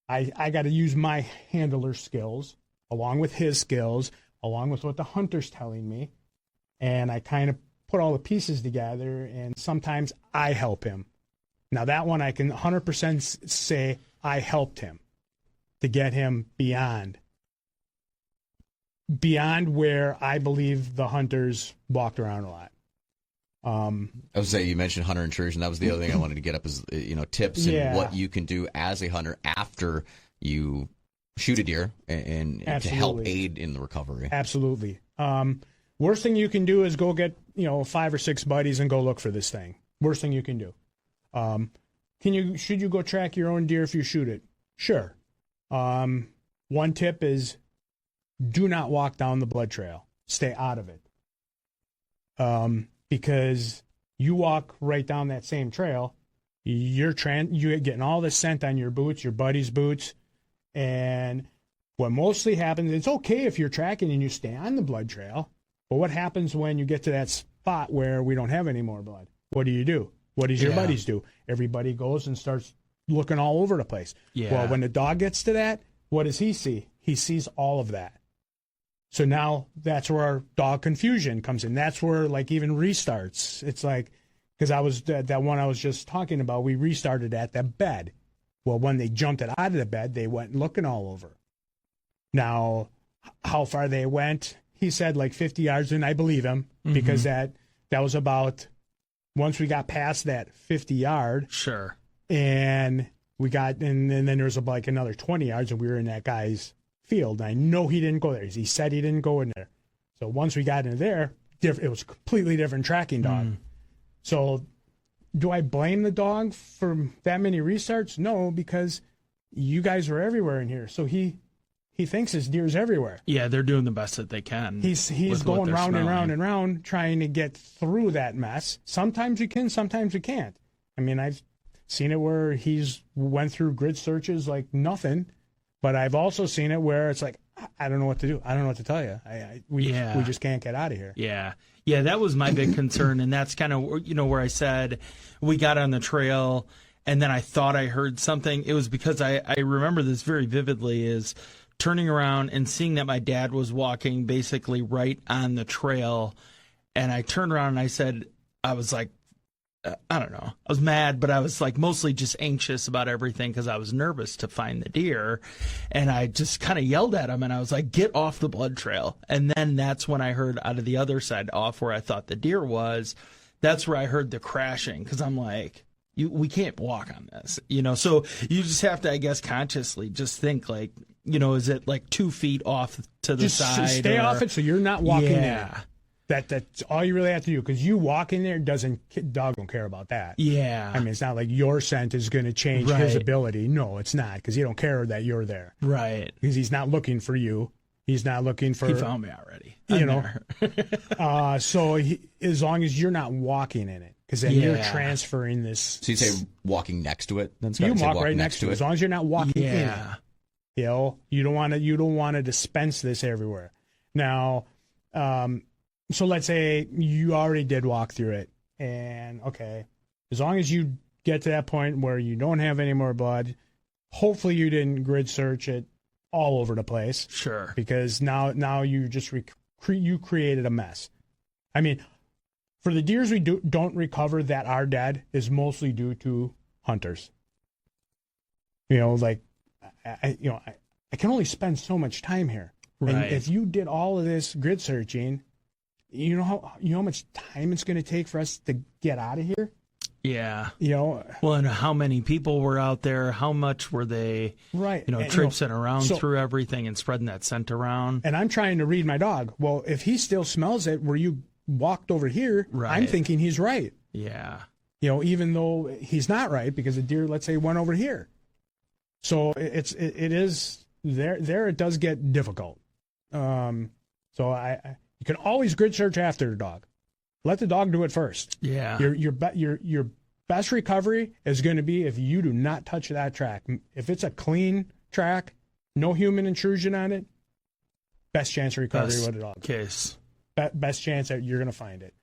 I got to use my handler skills along with his skills, along with what the hunter's telling me. And I kind of put all the pieces together, and sometimes I help him. Now, that one I can 100% say I helped him to get him beyond where I believe the hunters walked around a lot. I was saying, you mentioned hunter intrusion. That was the other thing I wanted to get up is, tips and what you can do as a hunter after you shoot a deer and to help aid in the recovery. Absolutely. Worst thing you can do is go get, 5 or 6 buddies and go look for this thing. Worst thing you can do. Should you go track your own deer if you shoot it? Sure. One tip is do not walk down the blood trail. Stay out of it. Because you walk right down that same trail, you're getting all the scent on your boots, your buddy's boots, and what mostly happens, it's okay if you're tracking and you stay on the blood trail, but what happens when you get to that spot where we don't have any more blood? What do? What does your buddies do? Everybody goes and starts looking all over the place. Yeah. Well, when the dog gets to that, what does he see? He sees all of that. So now that's where our dog confusion comes in. That's where, even restarts. It's like, because I was that one I was just talking about, we restarted at the bed. Well, when they jumped it out of the bed, they went looking all over. Now, how far they went, he said 50 yards, and I believe him, because that was about, once we got past that 50 yard. Sure. And and then there was another 20 yards, and we were in that guy's field. And I know he didn't go there. He said he didn't go in there. So once we got in there, it was a completely different tracking dog. So do I blame the dog for that many restarts? No, because you guys were everywhere in here. So he thinks his deer's everywhere. Yeah, they're doing the best that they can. He's going round and round and round trying to get through that mess. Sometimes you can, sometimes you can't. I mean, I've seen it where he's went through grid searches like nothing. But I've also seen it where it's like, I don't know what to do. I don't know what to tell you. We just can't get out of here. Yeah. Yeah, that was my big concern. And that's kind of, where I said we got on the trail and then I thought I heard something. It was because I remember this very vividly, is turning around and seeing that my dad was walking basically right on the trail. And I turned around and I was like, I don't know. I was mad, but I was mostly just anxious about everything because I was nervous to find the deer. And I just kind of yelled at him and I was like, get off the blood trail. And then that's when I heard out of the other side, off where I thought the deer was, that's where I heard the crashing, because I'm like, we can't walk on this, so you just have to, I guess, consciously just think like, is it like 2 feet off to the Just side? stay off it so you're not walking in it. Yeah. That's all you really have to do, because you walk in there, dog don't care about that. Yeah. I mean, it's not like your scent is going to change his ability. No, it's not, because he don't care that you're there. Right. Because he's not looking for you. He's not looking for. He found me already. So as long as you're not walking in it, because then you're transferring this. So you say walking next to it? Then Scott, you say walk right next to it. As long as you're not walking in it. You don't want to dispense this everywhere. Now, so let's say you already did walk through it, and okay, as long as you get to that point where you don't have any more blood, hopefully you didn't grid search it all over the place. Sure. Because now you just you created a mess. I mean, for the deers we don't recover that are dead is mostly due to hunters. Like I can only spend so much time here. Right. And if you did all of this grid searching, you know how much time it's going to take for us to get out of here? Yeah. Well, and how many people were out there? How much were they, right? Traipsing around through everything and spreading that scent around? And I'm trying to read my dog. Well, if he still smells it where you walked over here, right, I'm thinking he's right. Yeah. Even though he's not right, because the deer, let's say, went over here. So it is there. It does get difficult. So you can always grid search after the dog. Let the dog do it first. Yeah. Your best recovery is going to be if you do not touch that track. If it's a clean track, no human intrusion on it, best chance of recovery with a dog. Case. Best chance that you're going to find it.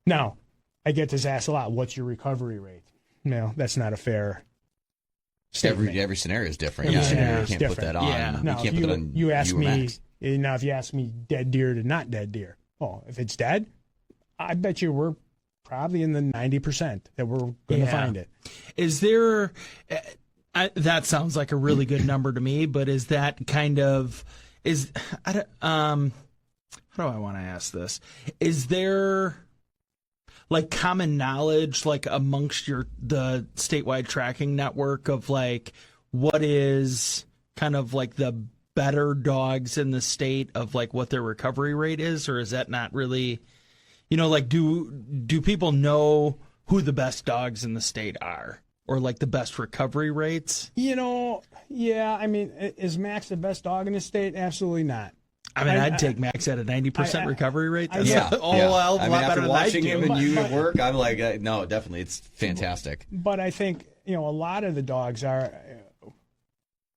Now, I get this asked a lot. What's your recovery rate? No, that's not a fair statement. Every scenario is different. Every scenario is you can't different. Put that on. Yeah. Now, you can't put that on. You ask me. Max. Now, if you ask me dead deer to not dead deer, if it's dead, I bet you we're probably in the 90% that we're going to find it. Is there? That sounds like a really good number to me, but is that kind of how do I want to ask this? Is there like common knowledge, like amongst the statewide tracking network of like what is kind of like the better dogs in the state of like what their recovery rate is, or is that not really, like do people know who the best dogs in the state are, or like the best recovery rates? Yeah. I mean, is Max the best dog in the state? Absolutely not. I mean, I'd take Max at a 90% recovery rate. That's a lot better than watching I do. him and you at work, I'm like, no, definitely, it's fantastic. But I think a lot of the dogs are,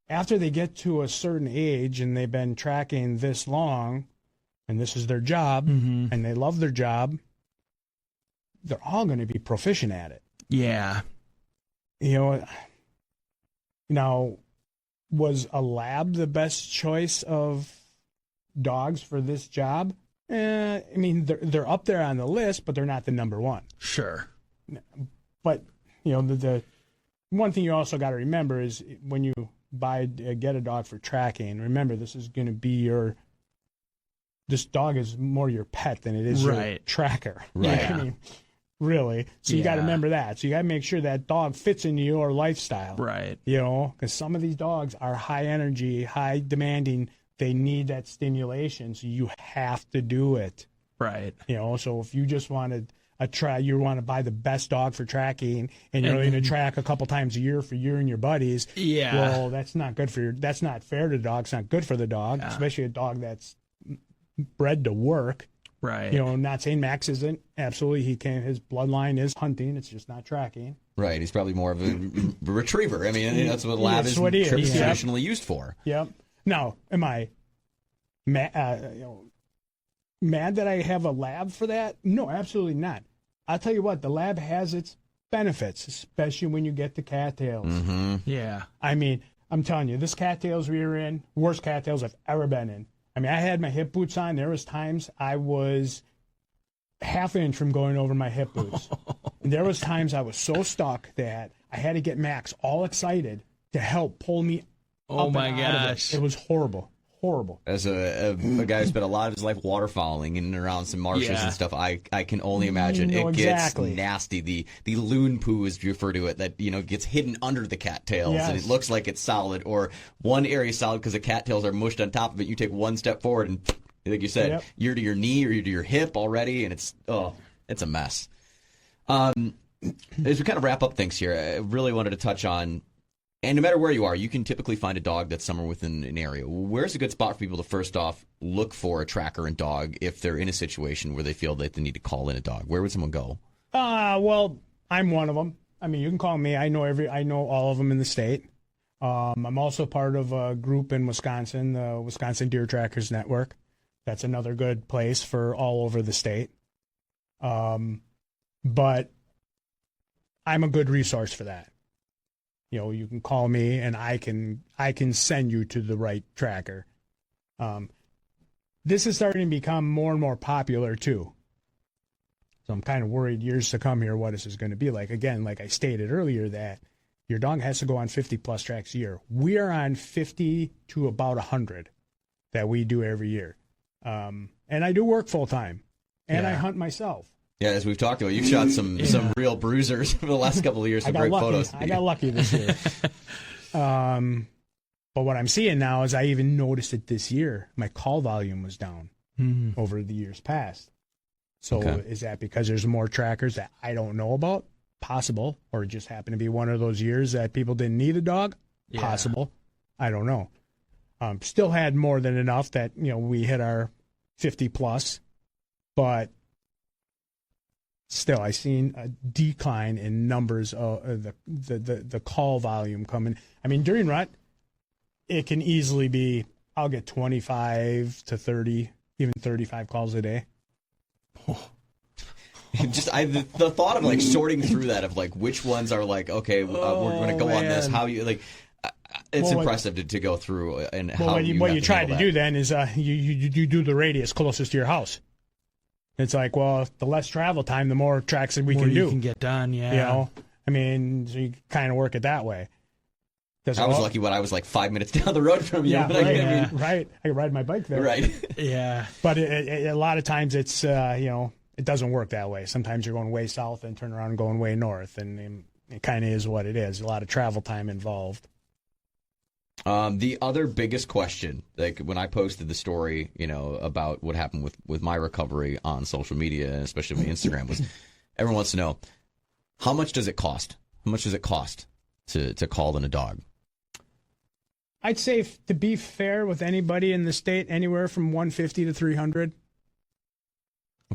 after they get to a certain age and they've been tracking this long, and this is their job, and they love their job, they're all going to be proficient at it. Yeah. Now, was a lab the best choice of dogs for this job? I mean, they're up there on the list, but they're not the number one. Sure. But the one thing you also got to remember is when you get a dog for tracking, remember this is going to be this dog is more your pet than it is your tracker. Right. I mean, really. So you got to remember that. So you got to make sure that dog fits into your lifestyle. Right. Because some of these dogs are high energy, high demanding. They need that stimulation, so you have to do it. Right. So if you just wanted you want to buy the best dog for tracking, and you're going to track a couple times a year for you and your buddies. Yeah. Well, that's not good for that's not fair to the dog. It's not good for the dog, especially a dog that's bred to work. Right. Not saying Max isn't. Absolutely, his bloodline is hunting. It's just not tracking. Right. He's probably more of a retriever. I mean, that's what a lab is traditionally used for. Yep. Now, am I mad that I have a lab for that? No, absolutely not. I'll tell you what, the lab has its benefits, especially when you get the cattails. Mm-hmm. Yeah. I mean, I'm telling you, this cattails we were in, worst cattails I've ever been in. I mean, I had my hip boots on. There was times I was half inch from going over my hip boots. And there was times I was so stuck that I had to get Max all excited to help pull me. Oh my gosh. It was horrible. horrible. As a guy who spent a lot of his life waterfowling in and around some marshes and stuff, I can only imagine it exactly. gets nasty. The loon poo, as you refer to it, that gets hidden under the cattails, and it looks like it's solid, or one area is solid because the cattails are mushed on top of it. You take one step forward, and like you said, you're to your knee or you're to your hip already, and it's a mess. As we kind of wrap up things here, I really wanted to touch on. And no matter where you are, you can typically find a dog that's somewhere within an area. Where's a good spot for people to first off look for a tracker and dog if they're in a situation where they feel that they need to call in a dog? Where would someone go? Well, I'm one of them. I mean, you can call me. I know all of them in the state. I'm also part of a group in Wisconsin, the Wisconsin Deer Trackers Network. That's another good place for all over the state. But I'm a good resource for that. You can call me and I can send you to the right tracker. This is starting to become more and more popular too. So I'm kind of worried years to come here what this is going to be like. Again, like I stated earlier, that your dog has to go on 50 plus tracks a year. We are on 50 to about 100 that we do every year. And I do work full time and I hunt myself. Yeah, as we've talked about, you've shot some real bruisers for the last couple of years. Some great photos. I got lucky this year. But what I'm seeing now is I even noticed it this year. My call volume was down over the years past. So is that because there's more trackers that I don't know about? Possible. Or it just happened to be one of those years that people didn't need a dog? Possible. I don't know. Still had more than enough that, we hit our 50 plus. But still, I seen a decline in numbers of the call volume coming. I mean, during rut, it can easily be, I'll get 25 to 30, even 35 calls a day. The thought of like sorting through that of like which ones are like, okay, we're going to go on this. How you like? It's impressive to go through and how. What you try to do then is you do the radius closest to your house. It's like, well, the less travel time, the more tracks that we can do. You can get done, I mean, so you kind of work it that way. I was lucky when I was like 5 minutes down the road from you. Yeah, right. I could ride my bike there. Right. Yeah. But a lot of times it's, it doesn't work that way. Sometimes you're going way south and turn around and going way north, and it kind of is what it is. A lot of travel time involved. The other biggest question, like when I posted the story, about what happened with my recovery on social media, and especially on Instagram, was everyone wants to know, how much does it cost? How much does it cost to call in a dog? I'd say, to be fair with anybody in the state, anywhere from $150 to $300. Okay.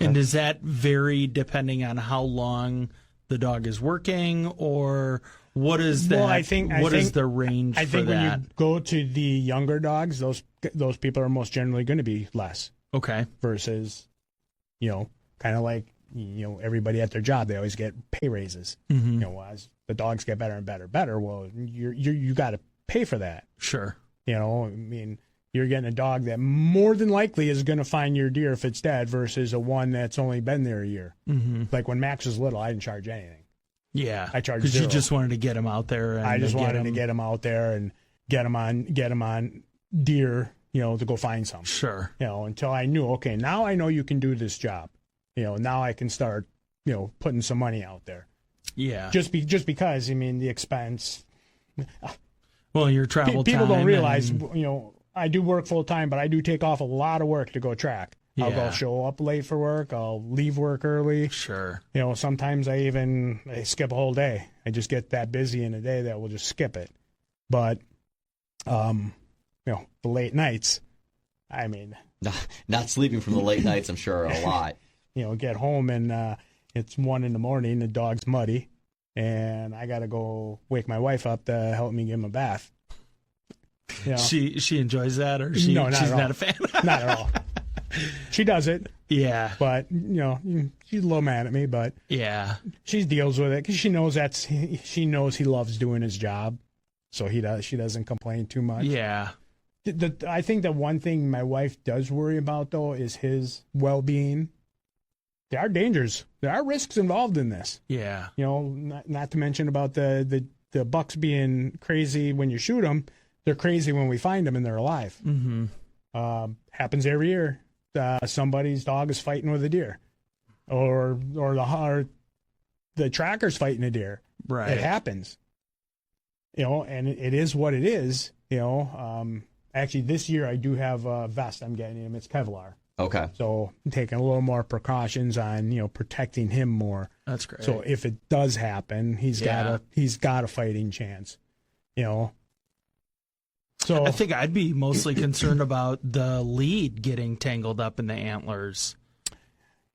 And does that vary depending on how long the dog is working, or what is that? Well, what is the range for that? I think when you go to the younger dogs, those people are most generally going to be less. Okay. Versus, kind of like, everybody at their job, they always get pay raises. Mm-hmm. As the dogs get better and better, well, you got to pay for that. Sure. I mean, you're getting a dog that more than likely is going to find your deer if it's dead versus a one that's only been there a year. Mm-hmm. Like when Max was little, I didn't charge anything. Yeah, I charged because zero. you just wanted to get him out there. And I just wanted to get him out there and get him on deer, to go find some. Sure. Until I knew, okay, now I know you can do this job. Now I can start, putting some money out there. Yeah. Just because, I mean, the expense. Well, your travel time. People don't realize, I do work full time, but I do take off a lot of work to go track. Yeah. I'll go show up late for work. I'll leave work early. Sure. Sometimes I skip a whole day. I just get that busy in a day that we'll just skip it. But, the late nights, I mean. Not sleeping from the late nights, I'm sure, a lot. Get home and it's 1 a.m, the dog's muddy, and I got to go wake my wife up to help me give him a bath. She enjoys that, or she's not a fan? Not at all. She does it. Yeah. But, she's a little mad at me, but yeah, she deals with it because she knows he loves doing his job. So she doesn't complain too much. Yeah. I think the one thing my wife does worry about, though, is his well-being. There are dangers. There are risks involved in this. Yeah. Not to mention about the bucks being crazy when you shoot them. They're crazy when we find them and they're alive. Mm-hmm. Happens every year. Somebody's dog is fighting with a deer, or the tracker's fighting a deer. Right. It happens. And it is what it is. Actually, this year I do have a vest I'm getting him. It's Kevlar. Okay. So I'm taking a little more precautions on, protecting him more. That's great. So if it does happen, he's got a fighting chance. So I think I'd be mostly concerned about the lead getting tangled up in the antlers.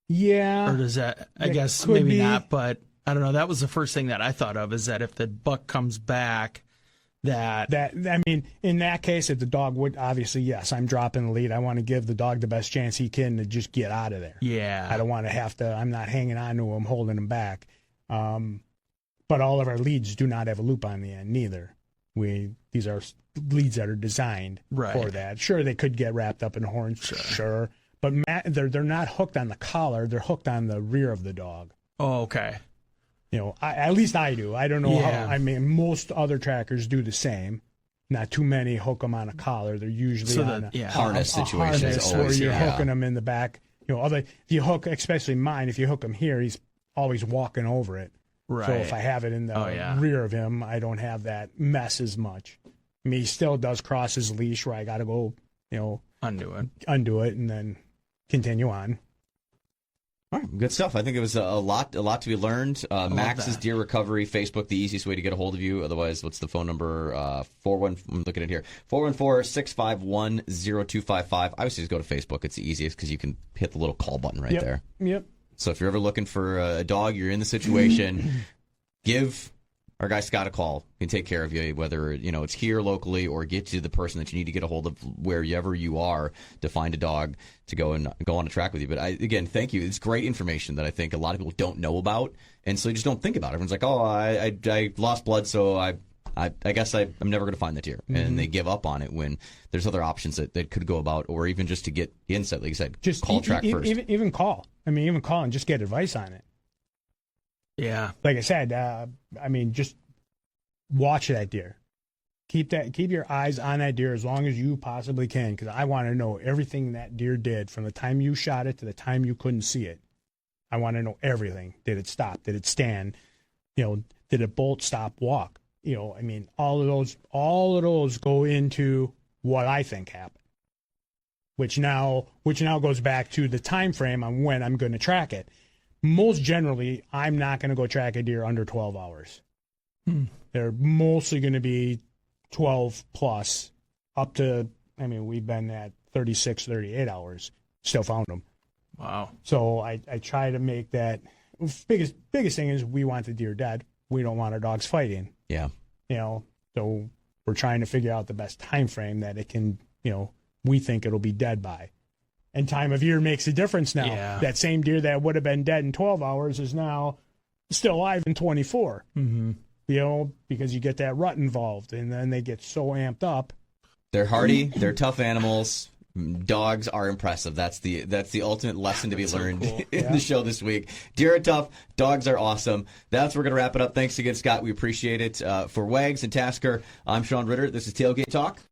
Yeah. Or does that? I guess could maybe be. not, but I don't know. That was the first thing that I thought of, is that if the buck comes back, in that case, if the dog would, obviously, yes, I'm dropping the lead. I want to give the dog the best chance he can to just get out of there. Yeah. I don't want to I'm not hanging on to him, holding him back. But all of our leads do not have a loop on the end, neither. These are leads that are designed for that. Sure, they could get wrapped up in horns, sure. But they're not hooked on the collar. They're hooked on the rear of the dog. Oh, okay. At least I do. I don't know Yeah. how. Most other trackers do the same. Not too many hook them on a collar. They're usually on a harness situation. Harness where you're hooking them in the back. If you hook, especially mine, if you hook him here, he's always walking over it. Right. So if I have it in the rear of him, I don't have that mess as much. He still does cross his leash where I got to go, undo it, and then continue on. All right, good stuff. I think it was a lot to be learned. Max's Deer Recovery Facebook, the easiest way to get a hold of you. Otherwise, what's the phone number? I'm looking at it here. 414-651-0255. I always just go to Facebook. It's the easiest because you can hit the little call button right there. Yep. So if you're ever looking for a dog, you're in the situation, give our guy Scott a call. He can take care of you, whether it's here locally or get you the person that you need to get a hold of wherever you are to find a dog to go on a track with you. But again, thank you. It's great information that I think a lot of people don't know about, and so you just don't think about it. Everyone's like, oh, I lost blood, so I guess I'm never going to find the deer. Mm-hmm. And they give up on it when there's other options that could go about, or even just to get insight, like you said, just call track first. Even call. Even call and just get advice on it. Yeah. Like I said, just watch that deer. Keep your eyes on that deer as long as you possibly can, because I want to know everything that deer did from the time you shot it to the time you couldn't see it. I want to know everything. Did it stop? Did it stand? Did it bolt, stop, walk? All of those go into what I think happened. Which now goes back to the time frame on when I'm going to track it. Most generally, I'm not going to go track a deer under 12 hours. They're mostly going to be 12 plus, up to, we've been at 36, 38 hours, still found them. Wow. So I try to make that, biggest thing is we want the deer dead. We don't want our dogs fighting. Yeah. So we're trying to figure out the best time frame that it can, we think it'll be dead by. And time of year makes a difference now. Yeah. That same deer that would have been dead in 12 hours is now still alive in 24. Mm-hmm. Because you get that rut involved, and then they get so amped up. They're hardy. They're tough animals. Dogs are impressive. That's the ultimate lesson to be learned in the show this week. Deer are tough. Dogs are awesome. That's where we're going to wrap it up. Thanks again, Scott. We appreciate it. For Wags and Tasker, I'm Shaun Ritter. This is Tailgate Talk.